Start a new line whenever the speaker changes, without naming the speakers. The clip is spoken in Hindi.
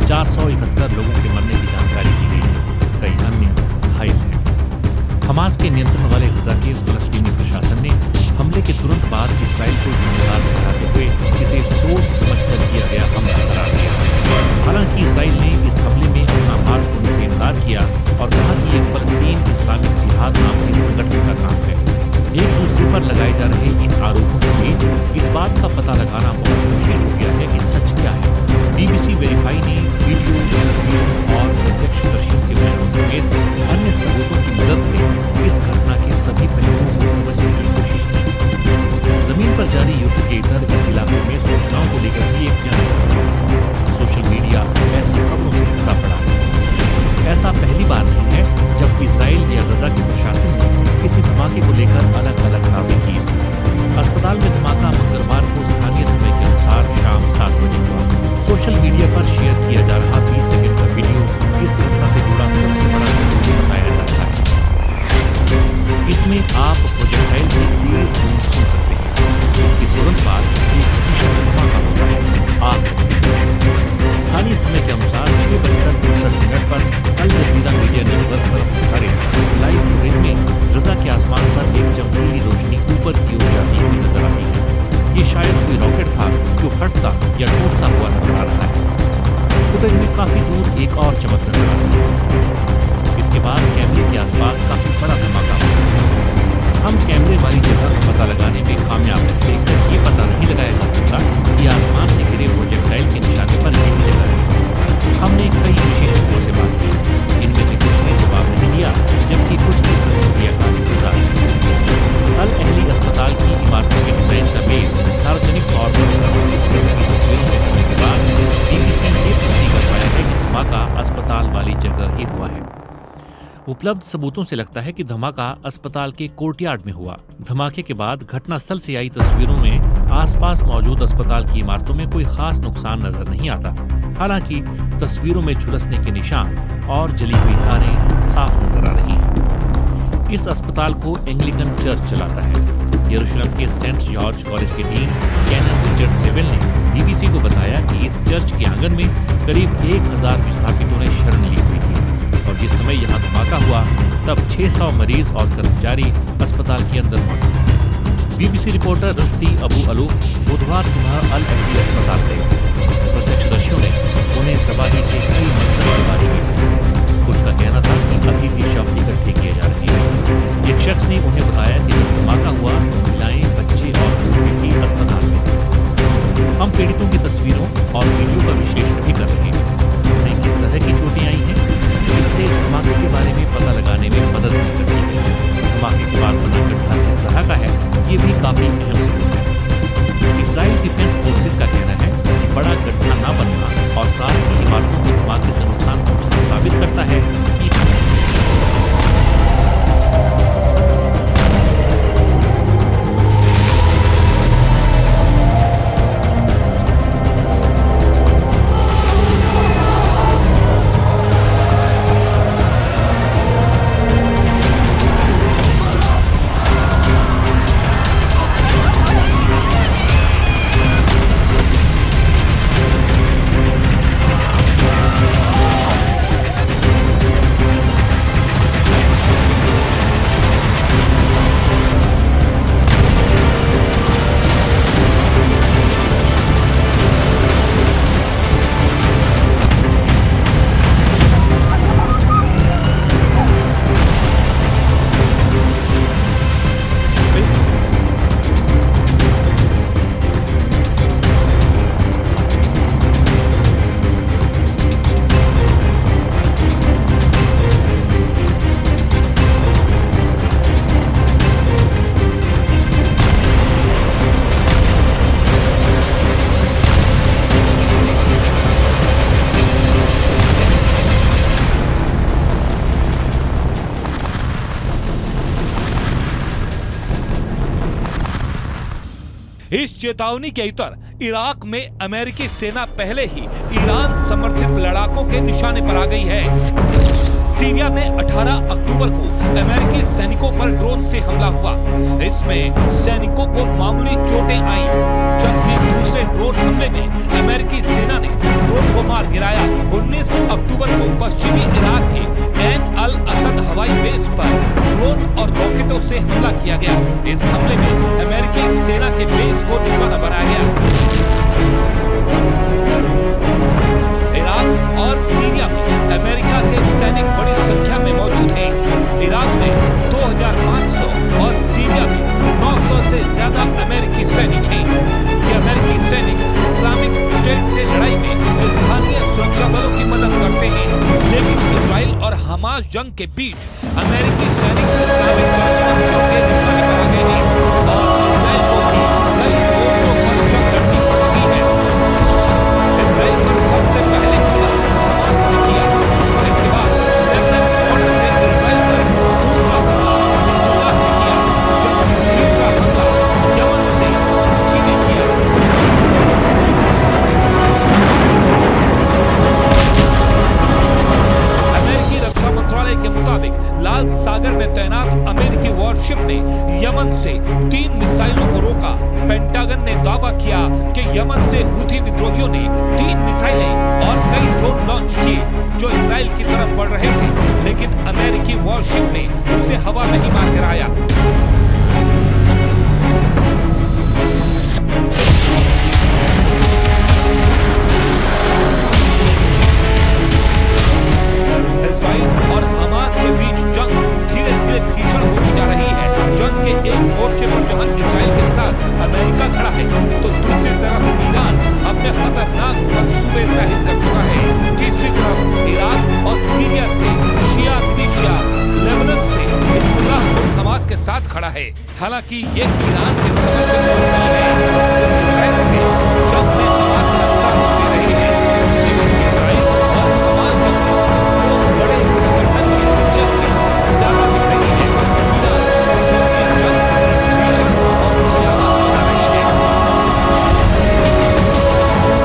471 लोगों के मरने की जानकारी दी गई है, कई अन्य घायल हैं। हमास के नियंत्रण वाले गजा के फलस्तीनी प्रशासन ने हमले के तुरंत बाद इसराइल को जिम्मेदार ठहराते हुए इसे सोच समझकर किया गया हमला करार दिया। हालांकि इसराइल ने इस हमले में अपना हाथ धोने से इनकार किया और कहा कि ये फलस्तीन इस्लामिक जिहाद नाम के संगठन का काम है। एक दूसरे पर लगाए जा रहे इन आरोपों के बीच इस बात का पता लगाना बहुत मुश्किल हो गया है कि सच क्या है। BBC वेरीफाई ने वीडियो, तस्वीरों और प्रत्यक्षदर्शियों के बयानों समेत अन्य सबूतों की मदद से इस घटना के सभी पहलुओं को समझने की कोशिश की। जमीन पर जारी युद्ध के इधर इस इलाके में सूचनाओं को लेकर भी एक जंग है। सोशल मीडिया ऐसी खबरों से भरा पड़ा है। ऐसा पहली बार नहीं है जब इसराइल या गजा के प्रशासन ने किसी धमाके को लेकर अलग अलग दावे किए। अस्पताल में धमाका मंगलवार को स्थानीय समय के अनुसार शाम 7 बजे हुआ। सोशल मीडिया पर शेयर किया जा रहा 20 सेकंड का वीडियो इस घटना से जुड़ा सबसे बड़ा सबूत बताया जाता है। इसमें आप प्रोजेक्टाइल की तेज धूम सुन सकते हैं। इसके तुरंत बाद एक भीषण धमाका होता है। आग स्थानीय समय के अनुसार 6:59 पर अल जजीरा मीडिया नेटवर्क पर प्रसारित लाइव फुटेज में गजा के आसमान पर एक चमकीली रोशनी ऊपर की ओर जाती हुई नजर आती है। ये शायद कोई रॉकेट था जो फटता या टूटता हुआ नजर आ रहा है। फुटेज में काफी दूर एक और चमक नजर आती है। इसके बाद कैमरे के आसपास काफी बड़ा धमाका होता है। हम कैमरे वाली जगह का पता लगाने में कामयाब रहे, लेकिन ये पता नहीं लगाया जा सकता कि आसमान से गिरे प्रोजेक्टाइल के निशाने पर यही जगह है। हमने कई विशेषज्ञों से बात की, इनमें से कुछ ने जवाब नहीं दिया, जबकि कुछ ने प्रतिक्रिया का इंतजार किया। अल अहली अस्पताल की इमारतों के डिजाइन का मेल सार्वजनिक तौर पर तस्वीरों से करने के बाद BBC ने पुष्टि कर पाया है कि धमाका अस्पताल वाली जगह ही हुआ है। उपलब्ध सबूतों से लगता है कि धमाका अस्पताल के कोर्टयार्ड में हुआ। धमाके के बाद घटनास्थल से आई तस्वीरों में आसपास मौजूद अस्पताल की इमारतों में कोई खास नुकसान नजर नहीं आता। हालांकि तस्वीरों में झुलसने के निशान और जली हुई कारें साफ नजर आ रही हैं। इस अस्पताल को एंग्लिकन चर्च चलाता है। यरूशलेम के सेंट जॉर्ज कॉलेज के डीन कैनन रिचर्ड सेवेल ने BBC को बताया कि इस चर्च के आंगन में करीब 1000 विस्थापितों ने शरण ली हुई थी और जिस समय यहाँ धमाका हुआ तब 600 मरीज और कर्मचारी अस्पताल के अंदर मौजूद थे। BBC reporter Rushdi Abu aloof बुधवार सुबह अल अहली अस्पताल गए। प्रत्यक्षदर्शियों ने उन्हें तबाही के कई मंजर के बारे में बताया। कुछ का कहना था कि अभी भी शव इकट्ठे किए जा रहे हैं। एक शख्स ने उन्हें बताया कि जब धमाका हुआ तो महिलाएं, बच्चे और बूढ़े भी अस्पताल में थे। हम पीड़ितों की तस्वीरों और वीडियो का विश्लेषण भी कर रहे हैं। उन्हें किस तरह की चोटें आई हैं, इससे धमाके के बारे में पता लगाने में मदद मिल सकती है। धमाके के बाद बना गड्ढा किस तरह का है, ये भी काफी अहम सबूत है। इसराइल डिफेंस फोर्सेस का कहना है कि बड़ा गड्ढा न बनना और साथ ही इमारतों को धमाके से नुकसान पहुंचना साबित करता है कि
इस चेतावनी के इतर इराक में अमेरिकी सेना पहले ही ईरान समर्थित लड़ाकों के निशाने पर आ गई है। सीरिया में 18 अक्टूबर को अमेरिकी सैनिकों पर ड्रोन से हमला हुआ। इसमें सैनिकों को मामूली चोटें आईं, जबकि दूसरे ड्रोन हमले में अमेरिकी सेना ने ड्रोन को मार गिराया। 19 अक्टूबर को पश्चिमी इराक के ऐन अल असद हवाई बेस पर ड्रोन और रॉकेटों से हमला किया गया। इस हमले में अमेरिकी सेना के बेस को निशाना बनाया गया। इराक और सीरिया में अमेरिका के सैनिक बड़ी संख्या में मौजूद हैं। इराक में 2500 और सीरिया में 900 से ज्यादा अमेरिकी सैनिक हैं। ये अमेरिकी सैनिक इस्लामिक स्टेट से लड़ाई में स्थानीय सुरक्षा बलों की मदद करते हैं, लेकिन इजराइल और हमास जंग के बीच अमेरिकी सैनिक इस्लामिक जंग के निशाने पर आ गए हैं और इजराइल को भी कई मोर्चों पर जंग लड़नी पड़ती है। इजराइल पर सबसे पहले हमला हमास ने किया, इसके बाद लेबनान बॉर्डर से इजराइल पर दूसरा हमला हिजबुल्लाह ने किया, जबकि तीसरा हमला यमन से हूथी ने किया। अमेरिकी रक्षा मंत्रालय के मुताबिक लाल सागर में तैनात अमेरिकी वॉरशिप ने यमन से 3 मिसाइलों को रोका। पेंटागन ने दावा किया कि यमन से हूथी विद्रोहियों ने 3 मिसाइलें और कई ड्रोन लॉन्च किए जो इजराइल की तरफ बढ़ रहे थे, लेकिन अमेरिकी वॉरशिप ने उसे हवा में ही मार गिराया। इजराइल और हमास के बीच जंग धीरे धीरे भीषण होती जा रही है। जंग के एक मोर्चे पर जहां इजराइल के साथ अमेरिका खड़ा है, तो दूसरी तरफ ईरान अपने खतरनाक मंसूबे जाहिर कर चुका है। तीसरी तरफ इराक और सीरिया से शिया मिलिशिया लेबनान से हिजबुल्लाह और हमास के साथ खड़ा है। हालांकि ये ईरान के समर्थन में नहीं है।